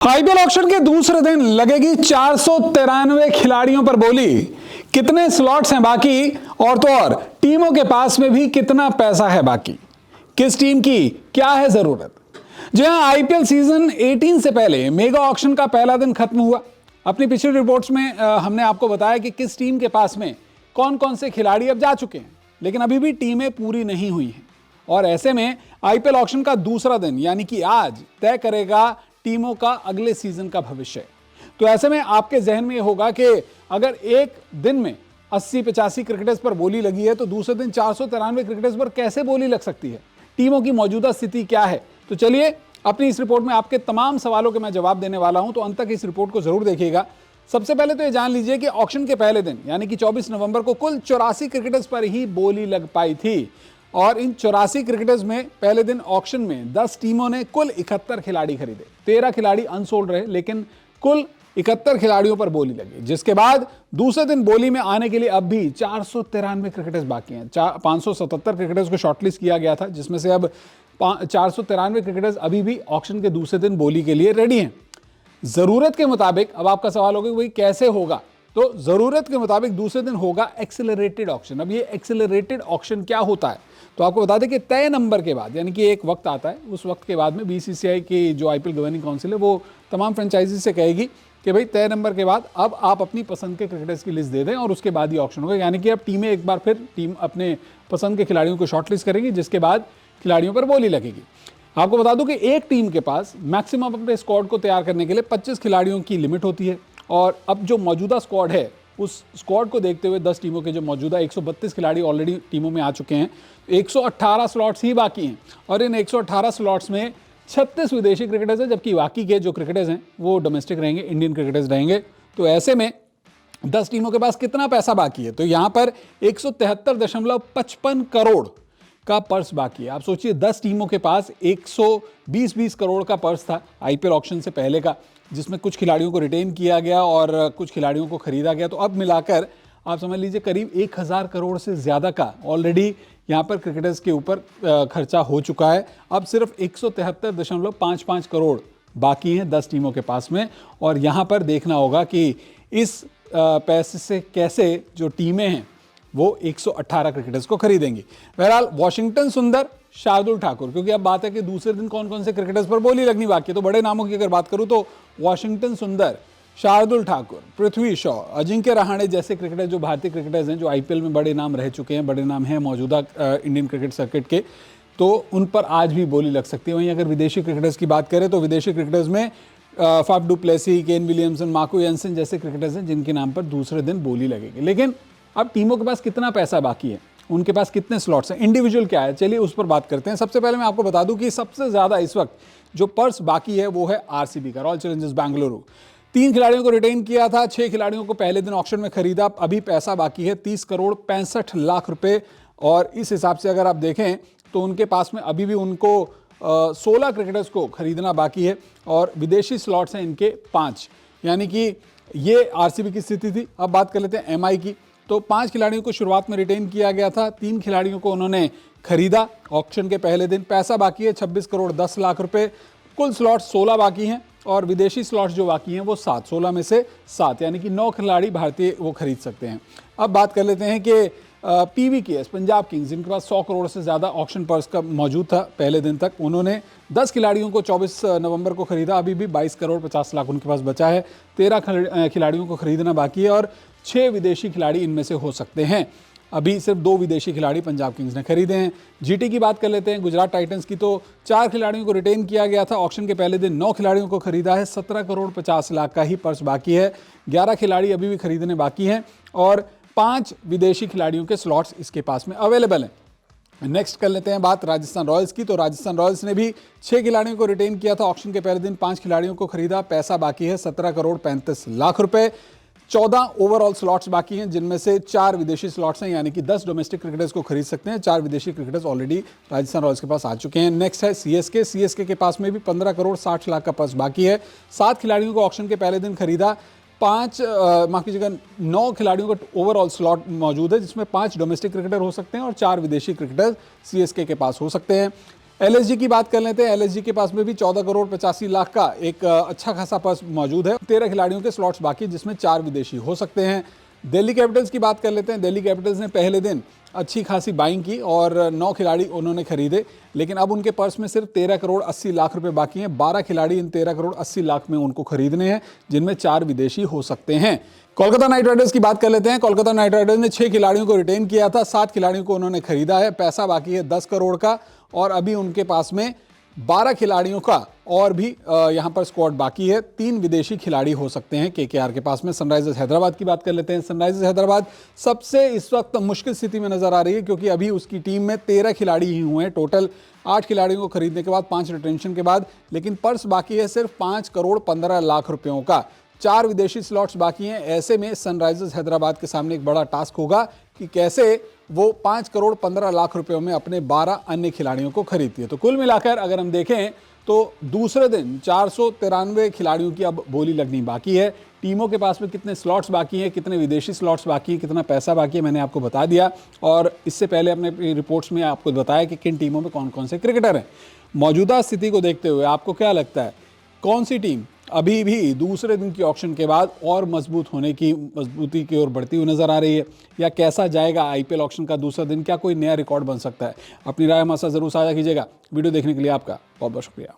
IPL auction के दूसरे दिन लगेगी 493 खिलाड़ियों पर बोली। कितने स्लॉट्स हैं बाकी, और तो और टीमों के पास में भी कितना पैसा है बाकी, किस टीम की क्या है जरूरत। जी हां, आईपीएल सीजन 18 से पहले मेगा ऑक्शन का पहला दिन खत्म हुआ। अपनी पिछली रिपोर्ट्स में हमने आपको बताया कि किस टीम के पास में कौन कौन से खिलाड़ी अब जा चुके हैं, लेकिन अभी भी टीमें पूरी नहीं हुई हैं। और ऐसे में आईपीएल ऑक्शन का दूसरा दिन यानी कि आज तय करेगा टीमों का अगले सीजन का भविष्य। तो ऐसे में आपके जहन में होगा कि अगर एक दिन में 80-85 क्रिकेटर्स पर बोली लगी है तो दूसरे दिन 493 क्रिकेटर्स पर कैसे बोली लग सकती है। टीमों की मौजूदा स्थिति क्या है, तो चलिए अपनी इस रिपोर्ट में आपके तमाम सवालों के मैं जवाब देने वाला हूं, तो अंत तक इस रिपोर्ट को जरूर देखिएगा। सबसे पहले तो ये जान लीजिए कि ऑक्शन के पहले दिन यानी कि 24 नवंबर को कुल 84 क्रिकेटर्स पर ही बोली लग पाई थी, और इन 84 क्रिकेटर्स में पहले दिन ऑक्शन में 10 टीमों ने कुल 71 खिलाड़ी खरीदे। 13 खिलाड़ी अनसोल्ड रहे, लेकिन कुल 71 खिलाड़ियों पर बोली लगी, जिसके बाद दूसरे दिन बोली में आने के लिए अब भी 493 क्रिकेटर्स बाकी हैं। 577 क्रिकेटर्स को शॉर्टलिस्ट किया गया था, जिसमें से अब 493 क्रिकेटर्स अभी भी ऑक्शन के दूसरे दिन बोली के लिए रेडी हैं। जरूरत के मुताबिक, अब आपका सवाल होगा वही कैसे होगा, तो जरूरत के मुताबिक दूसरे दिन होगा एक्सेलरेटेड ऑक्शन। अब ये एक्सेलरेटेड ऑक्शन क्या होता है, तो आपको बता दें कि तय नंबर के बाद यानी कि एक वक्त आता है, उस वक्त के बाद में बीसीसीआई की जो आईपीएल गवर्निंग काउंसिल है वो तमाम फ्रेंचाइजी से कहेगी कि भाई तय नंबर के बाद अब आप अपनी पसंद के क्रिकेटर्स की लिस्ट दे दें, और उसके बाद ही ऑक्शन होगा। यानी कि अब टीमें एक बार फिर टीम अपने पसंद के खिलाड़ियों को शॉर्टलिस्ट करेगी, जिसके बाद खिलाड़ियों पर बोली लगेगी। आपको बता दूं कि एक टीम के पास मैक्सिमम अपने स्क्वाड को तैयार करने के लिए 25 खिलाड़ियों की लिमिट होती है, और अब जो मौजूदा स्क्वाड है उस स्क्वाड को देखते हुए 10 टीमों के जो मौजूदा 132 खिलाड़ी ऑलरेडी टीमों में आ चुके हैं, 118 स्लॉट्स ही बाकी हैं, और इन 118 स्लॉट्स में 36 विदेशी क्रिकेटर्स हैं, जबकि बाकी के जो क्रिकेटर्स हैं वो डोमेस्टिक रहेंगे, इंडियन क्रिकेटर्स रहेंगे। तो ऐसे में 10 टीमों के पास कितना पैसा बाकी है, तो यहाँ पर 173.55 करोड़ का पर्स बाकी है। आप सोचिए 10 टीमों के पास 120 करोड़ का पर्स था आईपीएल ऑक्शन से पहले का, जिसमें कुछ खिलाड़ियों को रिटेन किया गया और कुछ खिलाड़ियों को खरीदा गया। तो अब मिलाकर आप समझ लीजिए करीब 1000 करोड़ से ज़्यादा का ऑलरेडी यहाँ पर क्रिकेटर्स के ऊपर खर्चा हो चुका है। अब सिर्फ 173.55 करोड़ बाकी हैं 10 टीमों के पास में, और यहाँ पर देखना होगा कि इस पैसे से कैसे जो टीमें हैं वो 118 क्रिकेटर्स को खरीदेंगी। बहरहाल वॉशिंगटन सुंदर, शार्दुल ठाकुर, क्योंकि अब बात है कि दूसरे दिन कौन कौन से क्रिकेटर्स पर बोली लगनी बाकी है, तो बड़े नामों की अगर बात करूं तो वॉशिंगटन सुंदर, शार्दुल ठाकुर, पृथ्वी शॉ, अजिंक्य रहाणे जैसे क्रिकेटर जो भारतीय क्रिकेटर्स हैं, जो आईपीएल में बड़े नाम रह चुके हैं, बड़े नाम हैं मौजूदा इंडियन क्रिकेट सर्किट के, तो उन पर आज भी बोली लग सकती है। वहीं अगर विदेशी क्रिकेटर्स की बात करें तो विदेशी क्रिकेटर्स में Faf du Plessis, Kane Williamson, Marco Jansen जैसे क्रिकेटर्स हैं जिनके नाम पर दूसरे दिन बोली लगेगी। लेकिन अब टीमों के पास कितना पैसा बाकी है, उनके पास कितने स्लॉट्स हैं, इंडिविजुअल क्या है, चलिए उस पर बात करते हैं। सबसे पहले मैं आपको बता दूं कि सबसे ज़्यादा इस वक्त जो पर्स बाकी है वो है आरसीबी का, रॉयल चैलेंजर्स बेंगलुरु। 3 खिलाड़ियों को रिटेन किया था, 6 खिलाड़ियों को पहले दिन ऑक्शन में खरीदा। अभी पैसा बाकी है 30 करोड़ 65 लाख रुपए, और इस हिसाब से अगर आप देखें तो उनके पास में अभी भी उनको 16 क्रिकेटर्स को खरीदना बाकी है, और विदेशी स्लॉट्स हैं इनके 5। यानी कि ये आरसीबी की स्थिति थी। अब बात कर लेते हैं एमआई की। तो 5 खिलाड़ियों को शुरुआत में रिटेन किया गया था, 3 खिलाड़ियों को उन्होंने खरीदा ऑक्शन के पहले दिन। पैसा बाकी है 26 करोड़ 10 लाख रुपए। कुल स्लॉट्स 16 बाकी हैं, और विदेशी स्लॉट्स जो बाकी हैं वो 7, 16 में से 7, यानी कि 9 खिलाड़ी भारतीय वो खरीद सकते हैं। अब बात कर लेते हैं कि पीवीकेएस, पंजाब किंग्स, जिनके पास 100 करोड़ से ज़्यादा ऑक्शन पर्स का मौजूद था पहले दिन तक, उन्होंने 10 खिलाड़ियों को 24 नवंबर को खरीदा। अभी भी 22 करोड़ 50 लाख उनके पास बचा है। 13 खिलाड़ियों को खरीदना बाकी है, और 6 विदेशी खिलाड़ी इनमें से हो सकते हैं। अभी सिर्फ 2 विदेशी खिलाड़ी पंजाब किंग्स ने खरीदे हैं। जीटी की बात कर लेते हैं, गुजरात टाइटंस की, तो 4 खिलाड़ियों को रिटेन किया गया था ऑक्शन के पहले दिन, 9 खिलाड़ियों को खरीदा है। 17 करोड़ 50 लाख का ही पर्स बाकी है। 11 खिलाड़ी अभी भी खरीदने बाकी हैं, और 5 विदेशी खिलाड़ियों के स्लॉट्स इसके पास में अवेलेबल हैं। नेक्स्ट कर लेते हैं बात राजस्थान रॉयल्स की। तो राजस्थान रॉयल्स ने भी 6 खिलाड़ियों को रिटेन किया था ऑक्शन के पहले दिन, 5 खिलाड़ियों को खरीदा। पैसा बाकी है 17 करोड़ 35 लाख रुपए। 14 ओवरऑल स्लॉट्स बाकी हैं, जिनमें से 4 विदेशी स्लॉट्स हैं, यानी कि 10 डोमेस्टिक क्रिकेटर्स को खरीद सकते हैं। 4 विदेशी क्रिकेटर्स ऑलरेडी राजस्थान रॉयल्स के पास आ चुके हैं। नेक्स्ट है सीएसके के पास में भी 15 करोड़ 60 लाख का पर्स बाकी है। 7 खिलाड़ियों को ऑक्शन के पहले दिन खरीदा। 9 खिलाड़ियों का ओवरऑल स्लॉट मौजूद है, जिसमें 5 डोमेस्टिक क्रिकेटर हो सकते हैं और 4 विदेशी क्रिकेटर सीएसके के पास हो सकते हैं। एलएसजी की बात कर लेते हैं। एलएसजी के पास में भी 14 करोड़ 85 लाख का एक अच्छा खासा पर्स मौजूद है। 13 खिलाड़ियों के स्लॉट्स बाकी, जिसमें 4 विदेशी हो सकते हैं। दिल्ली कैपिटल्स की बात कर लेते हैं। दिल्ली कैपिटल्स ने पहले दिन अच्छी खासी बाइंग की और 9 खिलाड़ी उन्होंने खरीदे, लेकिन अब उनके पर्स में सिर्फ 13 करोड़ 80 लाख रुपए बाकी हैं। 12 खिलाड़ी इन 13 करोड़ 80 लाख में उनको खरीदने हैं, जिनमें 4 विदेशी हो सकते हैं। कोलकाता नाइट राइडर्स की बात कर लेते हैं। कोलकाता नाइट राइडर्स ने 6 खिलाड़ियों को रिटेन किया था, 7 खिलाड़ियों को उन्होंने खरीदा है। पैसा बाकी है 10 करोड़ का और अभी उनके पास में 12 खिलाड़ियों का और भी यहां पर स्क्वाड बाकी है। 3 विदेशी खिलाड़ी हो सकते हैं केकेआर के पास में। सनराइजर्स हैदराबाद की बात कर लेते हैं। सनराइजर्स हैदराबाद सबसे इस वक्त मुश्किल स्थिति में नजर आ रही है, क्योंकि अभी उसकी टीम में 13 खिलाड़ी ही हुए हैं टोटल। 8 खिलाड़ियों को खरीदने के बाद, 5 रिटेंशन के बाद, लेकिन पर्स बाकी है सिर्फ 5 करोड़ 15 लाख रुपयों का। 4 विदेशी स्लॉट्स बाकी हैं। ऐसे में सनराइजर्स हैदराबाद के सामने एक बड़ा टास्क होगा कि कैसे वो 5 करोड़ 15 लाख रुपयों में अपने 12 अन्य खिलाड़ियों को खरीदती है। तो कुल मिलाकर अगर हम देखें तो दूसरे दिन 493 खिलाड़ियों की अब बोली लगनी बाकी है। टीमों के पास में कितने स्लॉट्स बाकी हैं, कितने विदेशी स्लॉट्स बाकी हैं, कितना पैसा बाकी है, मैंने आपको बता दिया। और इससे पहले अपने रिपोर्ट्स में आपको बताया कि किन टीमों में कौन कौन से क्रिकेटर हैं। मौजूदा स्थिति को देखते हुए आपको क्या लगता है, कौन सी टीम अभी भी दूसरे दिन की ऑक्शन के बाद और मजबूती की ओर बढ़ती हुई नजर आ रही है, या कैसा जाएगा आईपीएल ऑक्शन का दूसरा दिन? क्या कोई नया रिकॉर्ड बन सकता है? अपनी राय हमारे साथ जरूर साझा कीजिएगा। वीडियो देखने के लिए आपका बहुत बहुत शुक्रिया।